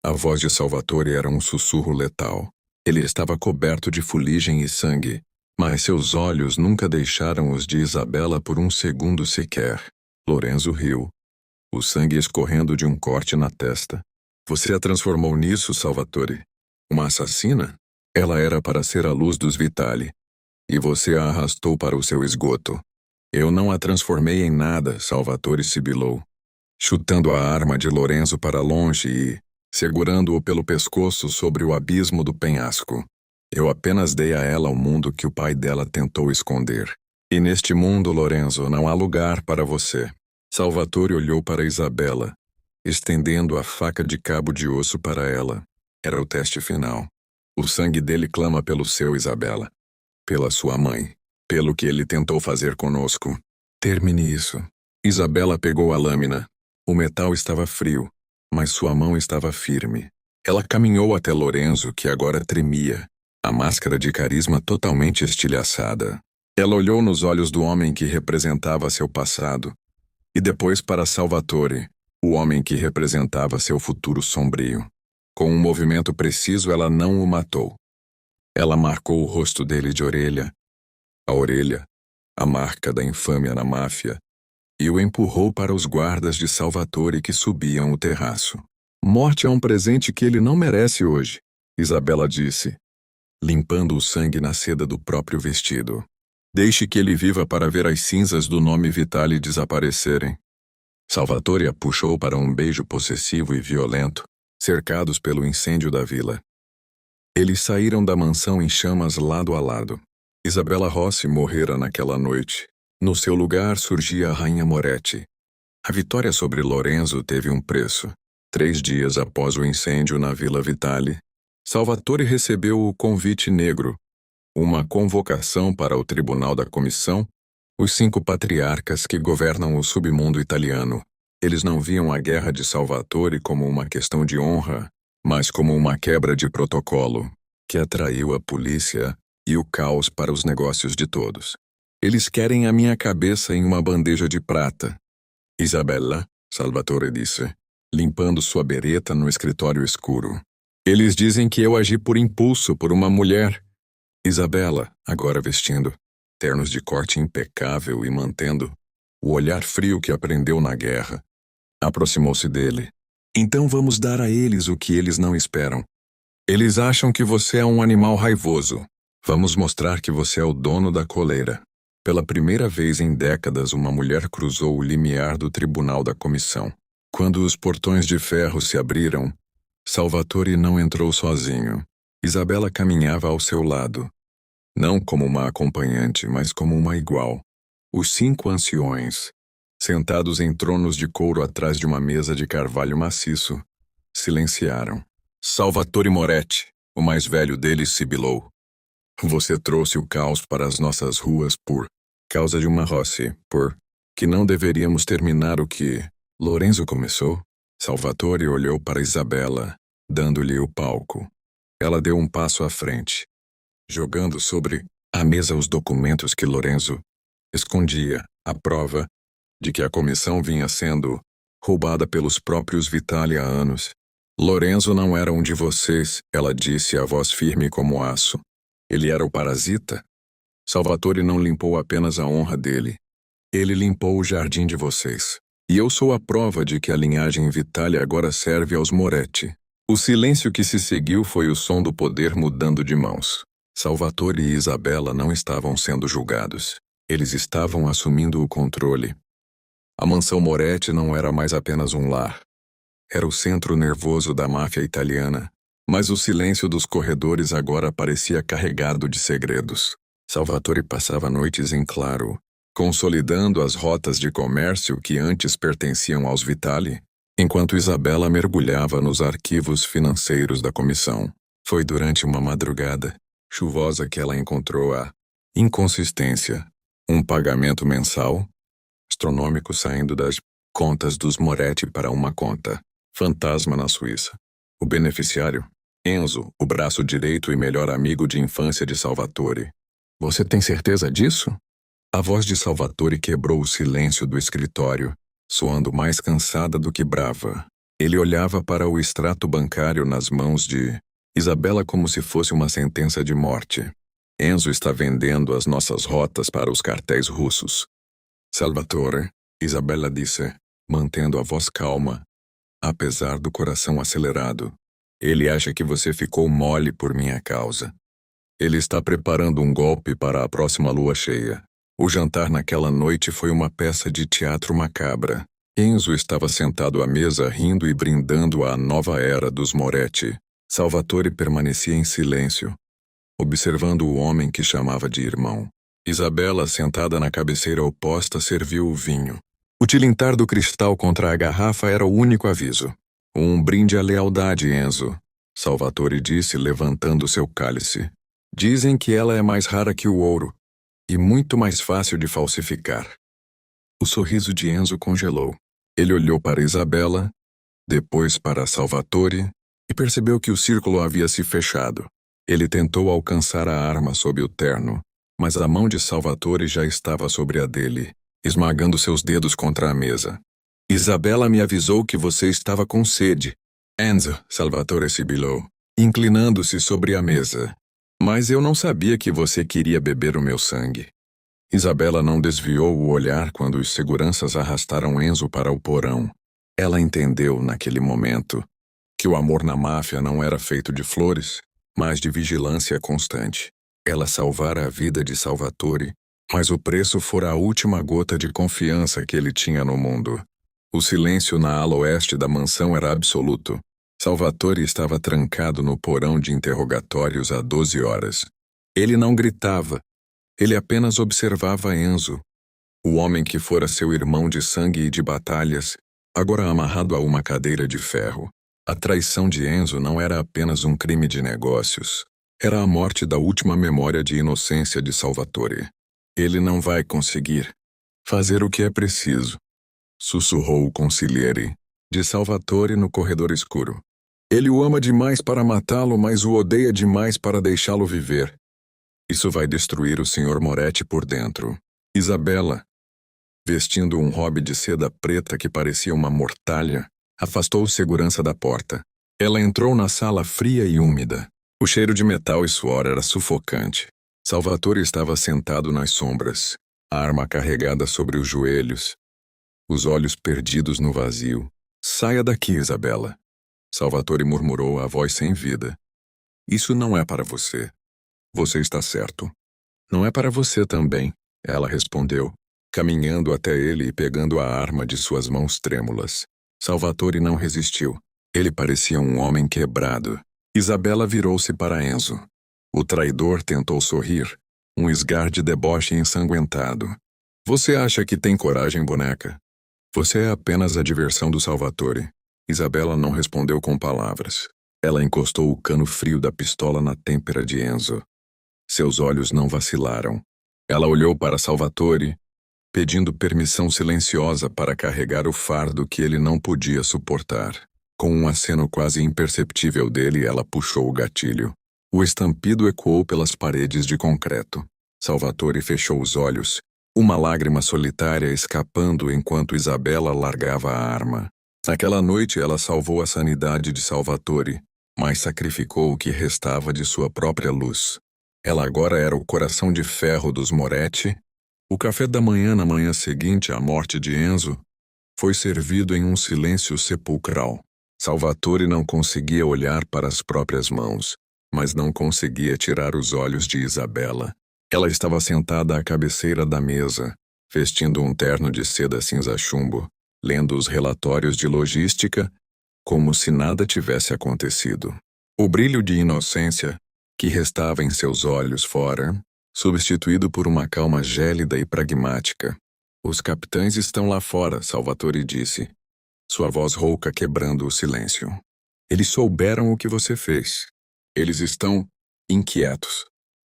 A voz de Salvatore era um sussurro letal. Ele estava coberto de fuligem e sangue, mas seus olhos nunca deixaram os de Isabela por um segundo sequer. Lorenzo riu, o sangue escorrendo de um corte na testa. Você a transformou nisso, Salvatore? Uma assassina? Ela era para ser a luz dos Vitali, e você a arrastou para o seu esgoto. Eu não a transformei em nada, Salvatore sibilou, chutando a arma de Lorenzo para longe e segurando-o pelo pescoço sobre o abismo do penhasco. Eu apenas dei a ela o mundo que o pai dela tentou esconder. E neste mundo, Lorenzo, não há lugar para você. Salvatore olhou para Isabela, estendendo a faca de cabo de osso para ela. Era o teste final. O sangue dele clama pelo seu, Isabela. Pela sua mãe. Pelo que ele tentou fazer conosco. Termine isso. Isabela pegou a lâmina. O metal estava frio, mas sua mão estava firme. Ela caminhou até Lorenzo, que agora tremia, a máscara de carisma totalmente estilhaçada. Ela olhou nos olhos do homem que representava seu passado, e depois para Salvatore, o homem que representava seu futuro sombrio. Com um movimento preciso, ela não o matou. Ela marcou o rosto dele de orelha, a marca da infâmia na máfia, e o empurrou para os guardas de Salvatore que subiam o terraço. Morte é um presente que ele não merece hoje, Isabela disse, limpando o sangue na seda do próprio vestido. Deixe que ele viva para ver as cinzas do nome Vitali desaparecerem. Salvatore a puxou para um beijo possessivo e violento, cercados pelo incêndio da vila. Eles saíram da mansão em chamas lado a lado. Isabela Rossi morrera naquela noite. No seu lugar surgia a Rainha Moretti. A vitória sobre Lorenzo teve um preço. 3 dias após o incêndio na Vila Vitale, Salvatore recebeu o convite negro, uma convocação para o tribunal da comissão, os 5 patriarcas que governam o submundo italiano. Eles não viam a guerra de Salvatore como uma questão de honra, mas como uma quebra de protocolo, que atraiu a polícia e o caos para os negócios de todos. Eles querem a minha cabeça em uma bandeja de prata. Isabella, Salvatore disse, limpando sua bereta no escritório escuro. Eles dizem que eu agi por impulso por uma mulher. Isabella, agora vestindo ternos de corte impecável e mantendo o olhar frio que aprendeu na guerra, aproximou-se dele. Então vamos dar a eles o que eles não esperam. Eles acham que você é um animal raivoso. Vamos mostrar que você é o dono da coleira. Pela primeira vez em décadas, uma mulher cruzou o limiar do tribunal da comissão. Quando os portões de ferro se abriram, Salvatore não entrou sozinho. Isabela caminhava ao seu lado. Não como uma acompanhante, mas como uma igual. Os 5 anciões, sentados em tronos de couro atrás de uma mesa de carvalho maciço, silenciaram. Salvatore Moretti, o mais velho deles, sibilou. Você trouxe o caos para as nossas ruas por causa de uma Rossi, por que não deveríamos terminar o que Lorenzo começou? Salvatore olhou para Isabela, dando-lhe o palco. Ela deu um passo à frente, jogando sobre À mesa os documentos que Lorenzo escondia, a prova de que a comissão vinha sendo roubada pelos próprios Vitali há anos. Lorenzo não era um de vocês, ela disse a voz firme como aço. Ele era o parasita? Salvatore não limpou apenas a honra dele. Ele limpou o jardim de vocês. E eu sou a prova de que a linhagem Vitali agora serve aos Moretti. O silêncio que se seguiu foi o som do poder mudando de mãos. Salvatore e Isabella não estavam sendo julgados. Eles estavam assumindo o controle. A mansão Moretti não era mais apenas um lar. Era o centro nervoso da máfia italiana. Mas o silêncio dos corredores agora parecia carregado de segredos. Salvatore passava noites em claro, consolidando as rotas de comércio que antes pertenciam aos Vitali, enquanto Isabella mergulhava nos arquivos financeiros da comissão. Foi durante uma madrugada chuvosa que ela encontrou a inconsistência, um pagamento mensal astronômico saindo das contas dos Moretti para uma conta fantasma na Suíça. O beneficiário, Enzo, o braço direito e melhor amigo de infância de Salvatore. Você tem certeza disso? A voz de Salvatore quebrou o silêncio do escritório, soando mais cansada do que brava. Ele olhava para o extrato bancário nas mãos de Isabella como se fosse uma sentença de morte. Enzo está vendendo as nossas rotas para os cartéis russos. Salvatore, Isabella disse, mantendo a voz calma, apesar do coração acelerado. Ele acha que você ficou mole por minha causa. Ele está preparando um golpe para a próxima lua cheia. O jantar naquela noite foi uma peça de teatro macabra. Enzo estava sentado à mesa rindo e brindando à nova era dos Moretti. Salvatore permanecia em silêncio, observando o homem que chamava de irmão. Isabella, sentada na cabeceira oposta, serviu o vinho. O tilintar do cristal contra a garrafa era o único aviso. Um brinde à lealdade, Enzo, Salvatore disse, levantando seu cálice. Dizem que ela é mais rara que o ouro, e muito mais fácil de falsificar. O sorriso de Enzo congelou. Ele olhou para Isabella, depois para Salvatore, e percebeu que o círculo havia se fechado. Ele tentou alcançar a arma sob o terno, mas a mão de Salvatore já estava sobre a dele, esmagando seus dedos contra a mesa. Isabella me avisou que você estava com sede. Enzo, Salvatore sibilou, inclinando-se sobre a mesa. Mas eu não sabia que você queria beber o meu sangue. Isabella não desviou o olhar quando os seguranças arrastaram Enzo para o porão. Ela entendeu, naquele momento, que o amor na máfia não era feito de flores, mas de vigilância constante. Ela salvara a vida de Salvatore, mas o preço fora a última gota de confiança que ele tinha no mundo. O silêncio na ala oeste da mansão era absoluto. Salvatore estava trancado no porão de interrogatórios há 12 horas. Ele não gritava. Ele apenas observava Enzo, o homem que fora seu irmão de sangue e de batalhas, agora amarrado a uma cadeira de ferro. A traição de Enzo não era apenas um crime de negócios. Era a morte da última memória de inocência de Salvatore. Ele não vai conseguir fazer o que é preciso, sussurrou o consigliere de Salvatore no corredor escuro. Ele o ama demais para matá-lo, mas o odeia demais para deixá-lo viver. Isso vai destruir o Sr. Moretti por dentro. Isabella, vestindo um robe de seda preta que parecia uma mortalha, afastou o segurança da porta. Ela entrou na sala fria e úmida. O cheiro de metal e suor era sufocante. Salvatore estava sentado nas sombras, a arma carregada sobre os joelhos, os olhos perdidos no vazio. Saia daqui, Isabella. Salvatore murmurou, a voz sem vida. Isso não é para você. Você está certo. Não é para você também, ela respondeu, caminhando até ele e pegando a arma de suas mãos trêmulas. Salvatore não resistiu. Ele parecia um homem quebrado. Isabella virou-se para Enzo. O traidor tentou sorrir, um esgar de deboche ensanguentado. Você acha que tem coragem, boneca? Você é apenas a diversão do Salvatore. Isabella não respondeu com palavras. Ela encostou o cano frio da pistola na têmpera de Enzo. Seus olhos não vacilaram. Ela olhou para Salvatore, pedindo permissão silenciosa para carregar o fardo que ele não podia suportar. Com um aceno quase imperceptível dele, ela puxou o gatilho. O estampido ecoou pelas paredes de concreto. Salvatore fechou os olhos, uma lágrima solitária escapando enquanto Isabela largava a arma. Naquela noite ela salvou a sanidade de Salvatore, mas sacrificou o que restava de sua própria luz. Ela agora era o coração de ferro dos Moretti. O café da manhã na manhã seguinte à morte de Enzo foi servido em um silêncio sepulcral. Salvatore não conseguia olhar para as próprias mãos, mas não conseguia tirar os olhos de Isabela. Ela estava sentada à cabeceira da mesa, vestindo um terno de seda cinza-chumbo, lendo os relatórios de logística, como se nada tivesse acontecido. O brilho de inocência que restava em seus olhos fora, substituído por uma calma gélida e pragmática. Os capitães estão lá fora, Salvatore disse, sua voz rouca quebrando o silêncio. Eles souberam o que você fez. Eles estão inquietos.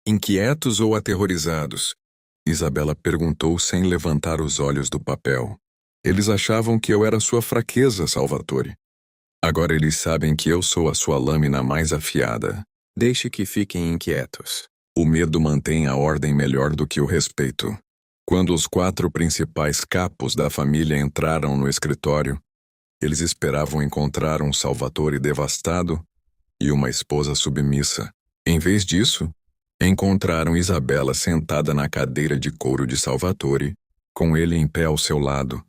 Inquietos ou aterrorizados? Isabela perguntou sem levantar os olhos do papel. Eles achavam que eu era sua fraqueza, Salvatore. Agora eles sabem que eu sou a sua lâmina mais afiada. Deixe que fiquem inquietos. O medo mantém a ordem melhor do que o respeito. Quando os 4 principais capos da família entraram no escritório, eles esperavam encontrar um Salvatore devastado e uma esposa submissa. Em vez disso, encontraram Isabela sentada na cadeira de couro de Salvatore, com ele em pé ao seu lado,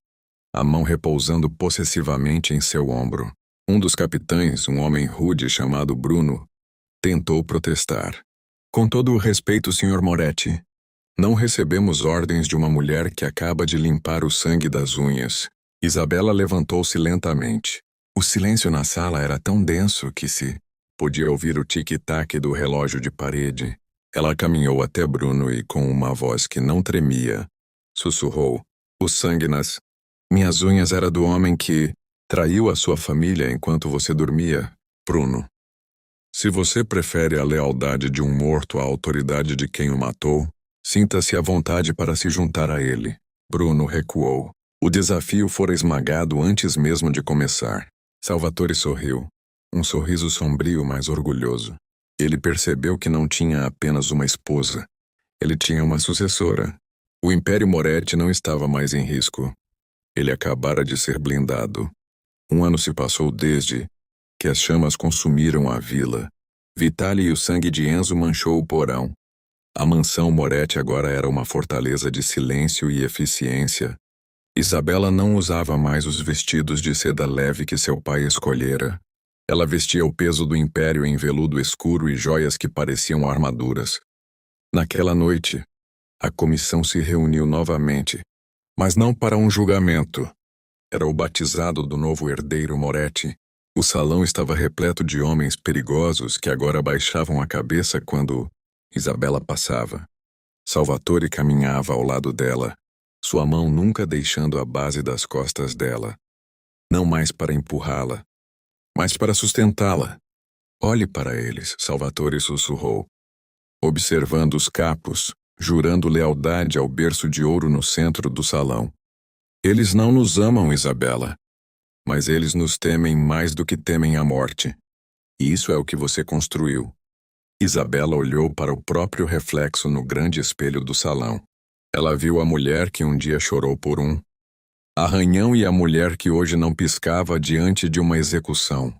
a mão repousando possessivamente em seu ombro. Um dos capitães, um homem rude chamado Bruno, tentou protestar. Com todo o respeito, Sr. Moretti, não recebemos ordens de uma mulher que acaba de limpar o sangue das unhas. Isabela levantou-se lentamente. O silêncio na sala era tão denso que se podia ouvir o tic-tac do relógio de parede. Ela caminhou até Bruno e, com uma voz que não tremia, sussurrou: "O sangue nas minhas unhas era do homem que traiu a sua família enquanto você dormia, Bruno. Se você prefere a lealdade de um morto à autoridade de quem o matou, sinta-se à vontade para se juntar a ele." Bruno recuou. O desafio fora esmagado antes mesmo de começar. Salvatore sorriu, um sorriso sombrio, mas orgulhoso. Ele percebeu que não tinha apenas uma esposa. Ele tinha uma sucessora. O Império Moretti não estava mais em risco. Ele acabara de ser blindado. 1 ano se passou desde que as chamas consumiram a vila. Vitali e o sangue de Enzo manchou o porão. A mansão Moretti agora era uma fortaleza de silêncio e eficiência. Isabela não usava mais os vestidos de seda leve que seu pai escolhera. Ela vestia o peso do império em veludo escuro e joias que pareciam armaduras. Naquela noite, a comissão se reuniu novamente, mas não para um julgamento. Era o batizado do novo herdeiro Moretti. O salão estava repleto de homens perigosos que agora baixavam a cabeça quando Isabela passava. Salvatore caminhava ao lado dela, sua mão nunca deixando a base das costas dela. Não mais para empurrá-la, mas para sustentá-la. "Olhe para eles", Salvatore sussurrou, observando os capos, jurando lealdade ao berço de ouro no centro do salão. "Eles não nos amam, Isabela, mas eles nos temem mais do que temem a morte. E isso é o que você construiu." Isabela olhou para o próprio reflexo no grande espelho do salão. Ela viu a mulher que um dia chorou por um arranhão e a mulher que hoje não piscava diante de uma execução.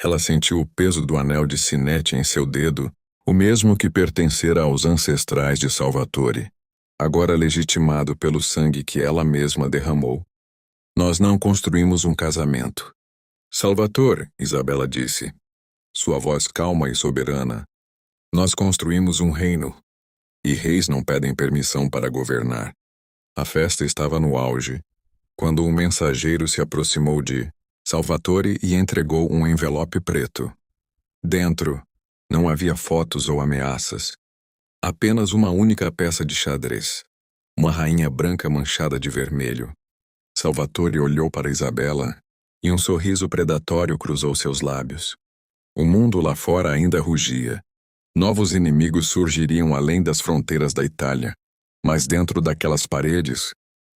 Ela sentiu o peso do anel de sinete em seu dedo, o mesmo que pertencera aos ancestrais de Salvatore, agora legitimado pelo sangue que ela mesma derramou. "Nós não construímos um casamento." "Salvatore", Isabela disse, sua voz calma e soberana, "nós construímos um reino, e reis não pedem permissão para governar." A festa estava no auge, quando um mensageiro se aproximou de Salvatore e entregou um envelope preto. Dentro, não havia fotos ou ameaças. Apenas uma única peça de xadrez. Uma rainha branca manchada de vermelho. Salvatore olhou para Isabela, e um sorriso predatório cruzou seus lábios. O mundo lá fora ainda rugia. Novos inimigos surgiriam além das fronteiras da Itália. Mas dentro daquelas paredes,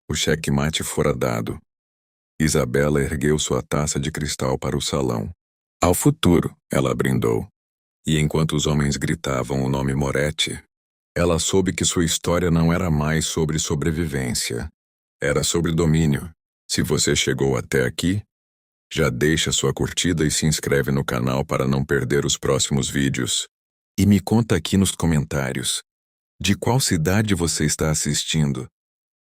o checkmate fora dado. Isabela ergueu sua taça de cristal para o salão. "Ao futuro", ela brindou. E enquanto os homens gritavam o nome Moretti, Ela soube que sua história não era mais sobre sobrevivência. Era sobre domínio. Se você chegou até aqui, já deixa sua curtida e se inscreve no canal para não perder os próximos vídeos. E me conta aqui nos comentários, de qual cidade você está assistindo?